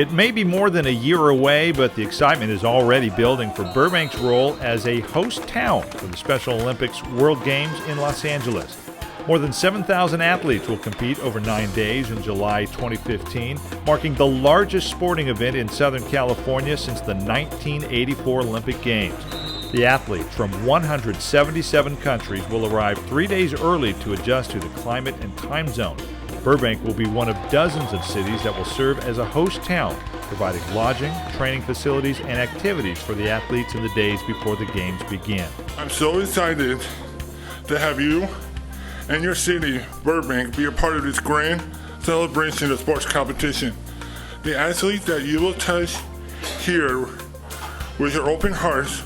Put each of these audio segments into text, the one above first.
It may be more than a year away, but the excitement is already building for Burbank's role as a host town for the Special Olympics World Games in Los Angeles. More than 7,000 athletes will compete over 9 days in July 2015, marking the largest sporting event in Southern California since the 1984 Olympic Games. The athletes from 177 countries will arrive 3 days early to adjust to the climate and time zone. Burbank will be one of dozens of cities that will serve as a host town, providing lodging, training facilities, and activities for the athletes in the days before the games begin. I'm so excited to have you and your city, Burbank, be a part of this grand celebration of sports competition. The athletes that you will touch here with your open hearts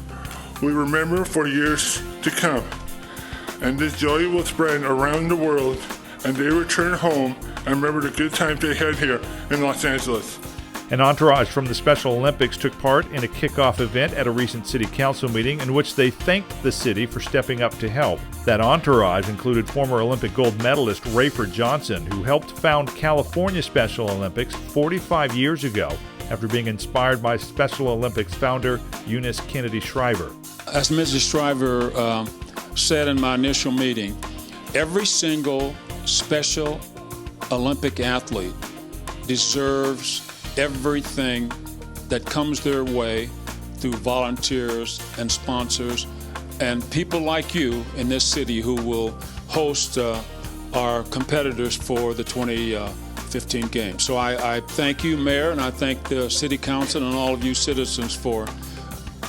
we remember for years to come. And this joy will spread around the world, and they return home and remember the good times they had here in Los Angeles. An entourage from the Special Olympics took part in a kickoff event at a recent city council meeting in which they thanked the city for stepping up to help. That entourage included former Olympic gold medalist Rayford Johnson, who helped found California Special Olympics 45 years ago after being inspired by Special Olympics founder Eunice Kennedy Shriver. As Mrs. Shriver said in my initial meeting, every single Special Olympic athlete deserves everything that comes their way through volunteers and sponsors and people like you in this city who will host our competitors for the 2015 games. So I thank you, Mayor, and I thank the City Council and all of you citizens for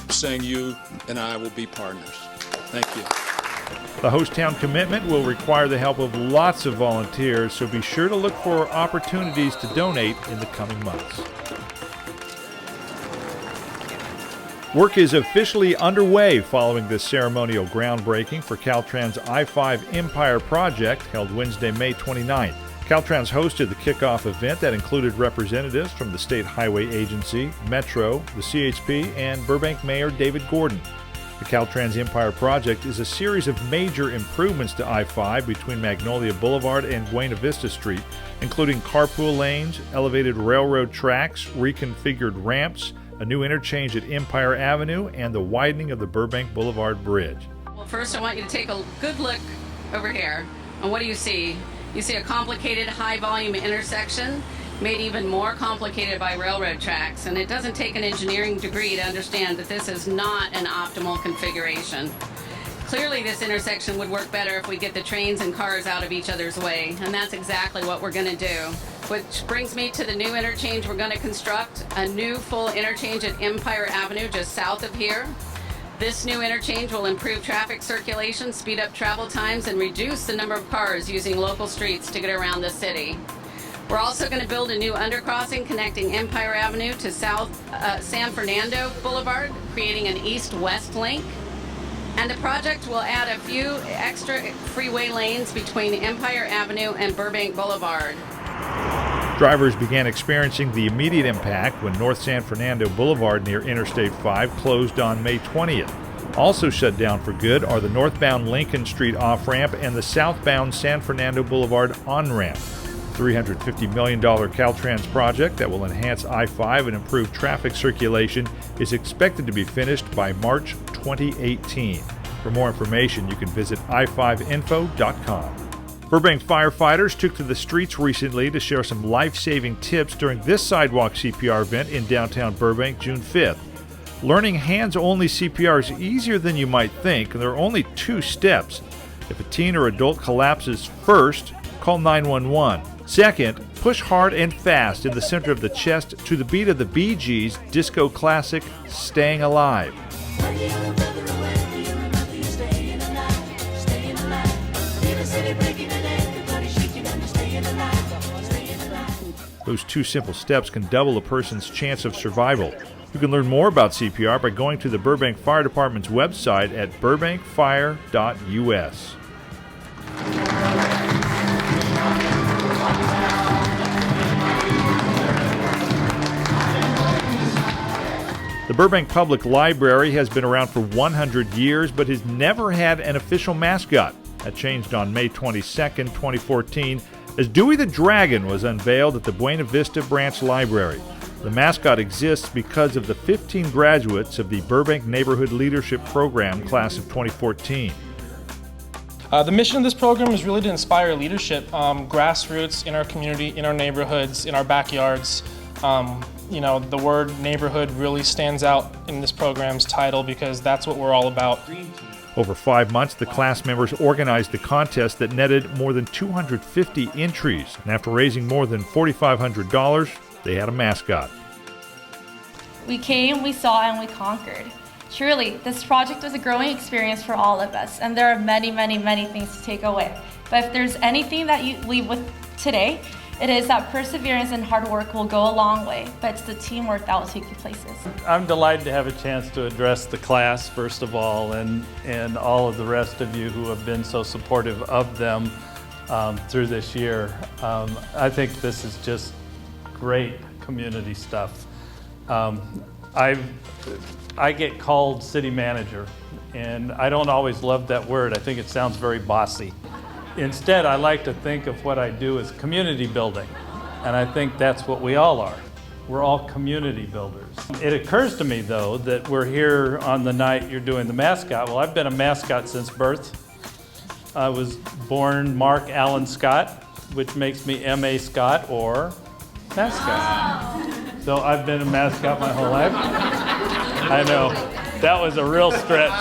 saying you and I will be partners. Thank you. The host town commitment will require the help of lots of volunteers, so be sure to look for opportunities to donate in the coming months. Work is officially underway following the ceremonial groundbreaking for Caltrans I-5 Empire project held Wednesday, May 29th. Caltrans hosted the kickoff event that included representatives from the State Highway Agency, Metro, the CHP, and Burbank Mayor David Gordon. The Caltrans Empire project is a series of major improvements to I-5 between Magnolia Boulevard and Buena Vista Street, including carpool lanes, elevated railroad tracks, reconfigured ramps, a new interchange at Empire Avenue, and the widening of the Burbank Boulevard Bridge. Well, first I want you to take a good look over here. And what do you see? You see a complicated high-volume intersection made even more complicated by railroad tracks, and it doesn't take an engineering degree to understand that this is not an optimal configuration. Clearly this intersection would work better if we get the trains and cars out of each other's way, and that's exactly what we're going to do. Which brings me to the new interchange we're going to construct, a new full interchange at Empire Avenue just south of here. This new interchange will improve traffic circulation, speed up travel times, and reduce the number of cars using local streets to get around the city. We're also going to build a new undercrossing connecting Empire Avenue to South San Fernando Boulevard, creating an east-west link. And the project will add a few extra freeway lanes between Empire Avenue and Burbank Boulevard. Drivers began experiencing the immediate impact when North San Fernando Boulevard near Interstate 5 closed on May 20th. Also shut down for good are the northbound Lincoln Street off-ramp and the southbound San Fernando Boulevard on-ramp. $350 million Caltrans project that will enhance I-5 and improve traffic circulation is expected to be finished by March 2018. For more information, you can visit i5info.com. Burbank firefighters took to the streets recently to share some life-saving tips during this Sidewalk CPR event in downtown Burbank, June 5th. Learning hands-only CPR is easier than you might think, and there are only 2 steps. If a teen or adult collapses first, call 911. Second, push hard and fast in the center of the chest to the beat of the Bee Gees' disco classic, Staying Alive. Those 2 simple steps can double a person's chance of survival. You can learn more about CPR by going to the Burbank Fire Department's website at burbankfire.us. The Burbank Public Library has been around for 100 years but has never had an official mascot. That changed on May 22, 2014, as Dewey the Dragon was unveiled at the Buena Vista Branch Library. The mascot exists because of the 15 graduates of the Burbank Neighborhood Leadership Program class of 2014. The mission of this program is really to inspire leadership, grassroots in our community, in our neighborhoods, in our backyards. The word neighborhood really stands out in this program's title because that's what we're all about. Over 5 months, the class members organized the contest that netted more than 250 entries, and after raising more than $4,500, they had a mascot. We came, we saw, and we conquered. Truly, this project was a growing experience for all of us, and there are many, many, many things to take away. But if there's anything that you leave with today, it is that perseverance and hard work will go a long way, but it's the teamwork that will take you places. I'm delighted to have a chance to address the class, first of all, and all of the rest of you who have been so supportive of them through this year. I think this is just great community stuff. I get called city manager, and I don't always love that word. I think it sounds very bossy. Instead, I like to think of what I do as community building, and I think that's what we all are. We're all community builders. It occurs to me, though, that we're here on the night you're doing the mascot. Well, I've been a mascot since birth. I was born Mark Allen Scott, which makes me M.A. Scott, or mascot. So I've been a mascot my whole life. I know, that was a real stretch.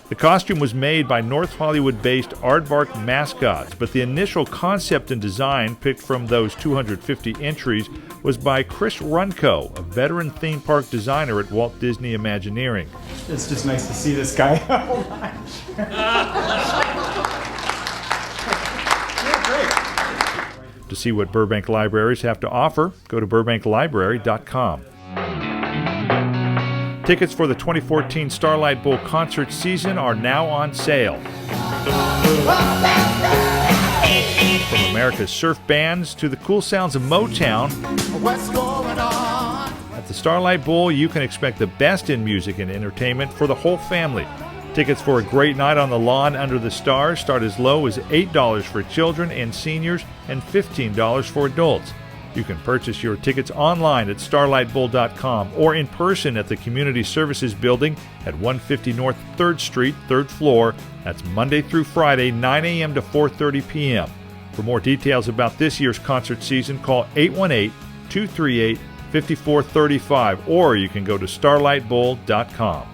The costume was made by North Hollywood-based Aardvark Mascots, but the initial concept and design picked from those 250 entries was by Chris Runco, a veteran theme park designer at Walt Disney Imagineering. It's just nice to see this guy. To see what Burbank libraries have to offer, go to burbanklibrary.com. Tickets for the 2014 Starlight Bowl concert season are now on sale. From America's surf bands to the cool sounds of Motown, at the Starlight Bowl you can expect the best in music and entertainment for the whole family. Tickets for a great night on the lawn under the stars start as low as $8 for children and seniors and $15 for adults. You can purchase your tickets online at starlightbowl.com or in person at the Community Services Building at 150 North 3rd Street, 3rd floor. That's Monday through Friday, 9 a.m. to 4:30 p.m. For more details about this year's concert season, call 818-238-5435 or you can go to starlightbowl.com.